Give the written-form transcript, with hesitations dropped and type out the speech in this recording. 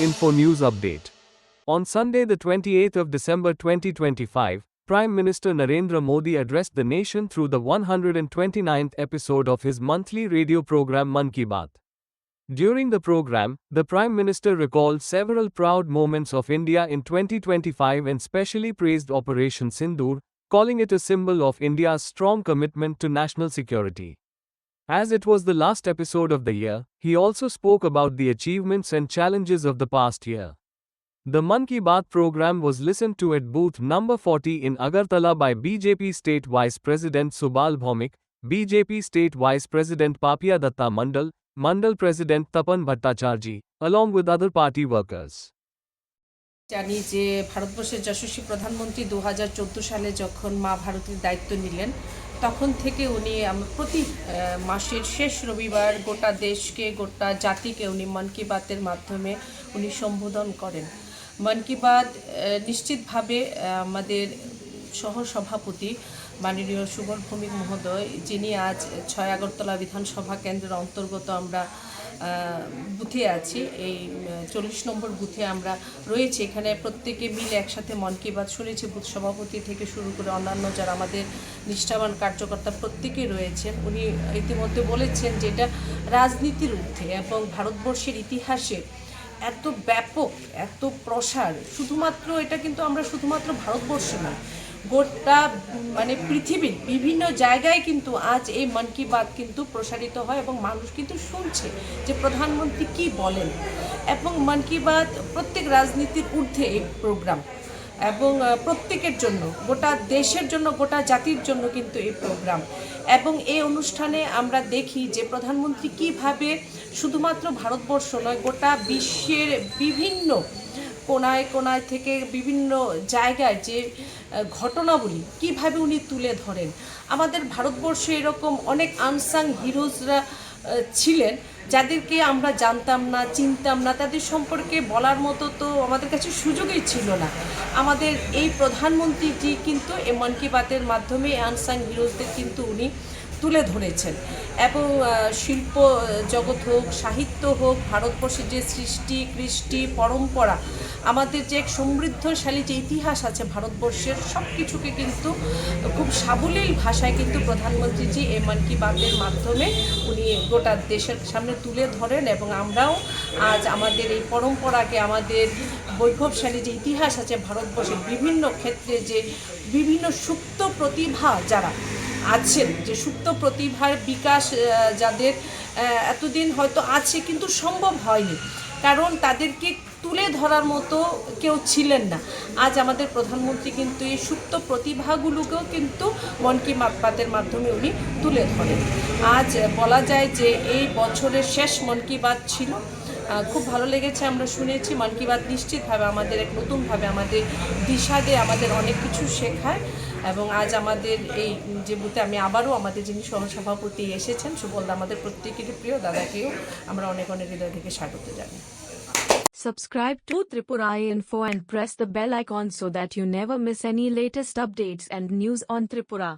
Info News Update. On Sunday, the 28th of December 2025, Prime Minister Narendra Modi addressed the nation through the 129th episode of his monthly radio program Mann Ki Baat. During the program, the Prime Minister recalled several proud moments of India in 2025 and specially praised Operation Sindoor, calling it a symbol of India's strong commitment to national security. As it was the last episode of the year, he also spoke about the achievements and challenges of the past year. The Mann Ki Baat program was listened to at booth number 40 in Agartala by BJP State Vice President Subal Bhaumik, BJP State Vice President Papia Datta Mandal President Tapan Bhattacharjee, along with other party workers. জানি যে ভারতবর্ষের যশস্বী প্রধানমন্ত্রী 2014 সালে যখন মা ভারতীর দায়িত্ব নিলেন তখন থেকে উনি প্রতি মাসের শেষ রবিবার গোটা দেশকে গোটা জাতিকে উনি মন কি বাতের মাধ্যমে উনি সম্বোধন করেন। মন কি বাত নিশ্চিতভাবে আমাদের সহসভাপতি মাননীয় সুবল ভৌমিক মহোদয়, যিনি আজ 6 আগরতলা বিধানসভা কেন্দ্রের অন্তর্গত আমরা বুথে আছি, এই 40 নম্বর বুথে আমরা রয়েছি। এখানে প্রত্যেকে মিলে একসাথে মন কি বাত শুনেছি। বুথ সভাপতি থেকে শুরু করে অন্যান্য যারা আমাদের নিষ্ঠাবান কার্যকর্তা প্রত্যেকেই রয়েছেন। উনি ইতিমধ্যে বলেছেন যে এটা রাজনীতির ঊর্ধ্বে এবং ভারতবর্ষের ইতিহাসে এত ব্যাপক এত প্রসার, শুধুমাত্র এটা কিন্তু আমরা শুধুমাত্র ভারতবর্ষে নয়, গোটা মানে পৃথিবীর বিভিন্ন জায়গায় কিন্তু আজ এই মন কি বাত কিন্তু প্রসারিত হয় এবং মানুষ কিন্তু শুনছে যে প্রধানমন্ত্রী কি বলেন। এবং মন কি বাত প্রত্যেক রাজনীতির ঊর্ধ্বে এই প্রোগ্রাম এবং প্রত্যেকের জন্য, গোটা দেশের জন্য, গোটা জাতির জন্য কিন্তু এই প্রোগ্রাম। এবং এই অনুষ্ঠানে আমরা দেখি যে প্রধানমন্ত্রী কিভাবে শুধুমাত্র ভারতবর্ষ নয়, গোটা বিশ্বের বিভিন্ন কোনায় কোনায় থেকে বিভিন্ন জায়গায় যে ঘটনাবলী কিভাবে উনি তুলে ধরেন। আমাদের ভারতবর্ষে এরকম অনেক আনসাং হিরোজরা ছিলেন যাদেরকে আমরা জানতাম না, চিনতাম না, তাদের সম্পর্কে বলার মতো তো আমাদের কাছে সুযোগই ছিল না। আমাদের এই প্রধানমন্ত্রীজি কিন্তু এই মন কি বাতের মাধ্যমে আনসাং হিরোজদের কিন্তু উনি তুলে ধরেছেন। এবং শিল্প জগৎ হোক, সাহিত্য হোক, ভারতবর্ষের যে সৃষ্টি কৃষ্টি পরম্পরা, আমাদের যে এক সমৃদ্ধশালী যে ইতিহাস আছে ভারতবর্ষের, সব কিছুকে কিন্তু খুব সাবলীল ভাষায় কিন্তু প্রধানমন্ত্রীজি এই মন কি বাতের মাধ্যমে উনি গোটা দেশের সামনে তুলে ধরেন। এবং আমরাও আজ আমাদের এই পরম্পরাকে, আমাদের বৈভবশালী যে ইতিহাস আছে ভারতবর্ষের বিভিন্ন ক্ষেত্রে, যে বিভিন্ন সুপ্ত প্রতিভা যারা আছেন, যে সুপ্ত প্রতিভার বিকাশ যাদের এতদিন হয়তো আছে কিন্তু সম্ভব হয়নি, কারণ তাদেরকে তুলে ধরার মতো কেউ ছিলেন না। আজ আমাদের প্রধানমন্ত্রী কিন্তু এই সুপ্ত প্রতিভাগুলোকেও কিন্তু মন কি বাতের মাধ্যমে উনি তুলে ধরেন। আজ বলা যায় যে এই বছরের শেষ মন কি বাত ছিল। খুব ভালো লেগেছে, আমরা শুনেছি। মন কি বাত নিশ্চিতভাবে আমাদের এক নতুনভাবে আমাদের দিশা দেয়, আমাদের অনেক কিছু শেখায়। এবং আজ আমাদের এই যে বুথে আমি আবারও আমাদের যিনি সহসভাপতি এসেছেন সুবলদা, আমাদের প্রত্যেকেরই প্রিয় দাদাকেও আমরা অনেক অনেক হৃদয় থেকে স্বাগত জানাই। Subscribe to Tripura Info and press the bell icon so that you never miss any latest updates and news on Tripura.